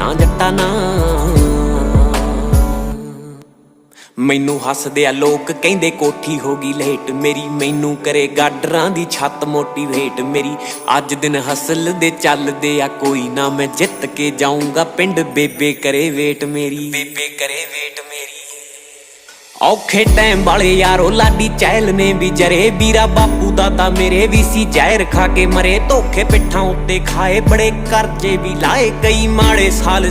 ਨਾ ਜੱਟਾ ਨਾ। ਮੈਨੂੰ ਹੱਸਦੇ ਆ ਲੋਕ ਕਹਿੰਦੇ ਕੋਠੀ ਹੋ ਗਈ ਲੇਟ ਮੇਰੀ, ਮੈਨੂੰ ਕਰੇ ਗਾਡਰਾਂ ਦੀ ਛੱਤ ਮੋਟੀਵੇਟ ਮੇਰੀ। ਅੱਜ ਦਿਨ ਹਸਲ ਦੇ ਚੱਲਦੇ ਆ ਕੋਈ ਨਾ, ਮੈਂ ਜਿੱਤ ਕੇ ਜਾਊਂਗਾ ਪਿੰਡ ਬੇਬੇ ਕਰੇ ਵੇਟ ਮੇਰੀ, ਬੇਬੇ ਕਰੇ ਵੇਟ ਮੇਰੀ। ਔਖੇ ਟਾਈਮ ਵਾਲੇ ਯਾਰੋ ਲਾਡੀ ਚਹਿਲ ਨੇ ਵੀ ਜਰੇ, ਵੀਰਾ ਬਾਪੂ ਦਾ ਤਾਂ ਮੇਰੇ ਵੀ ਸੀ ਜ਼ਹਿਰ ਖਾ ਕੇ ਮਰੇ। ਧੋਖੇ ਪਿੱਠਾਂ ਉੱਤੇ ਖਾਏ ਬੜੇ ਕਰਜ਼ੇ ਵੀ ਲਾਏ, ਕਈ ਮਾੜੇ ਸਾਲ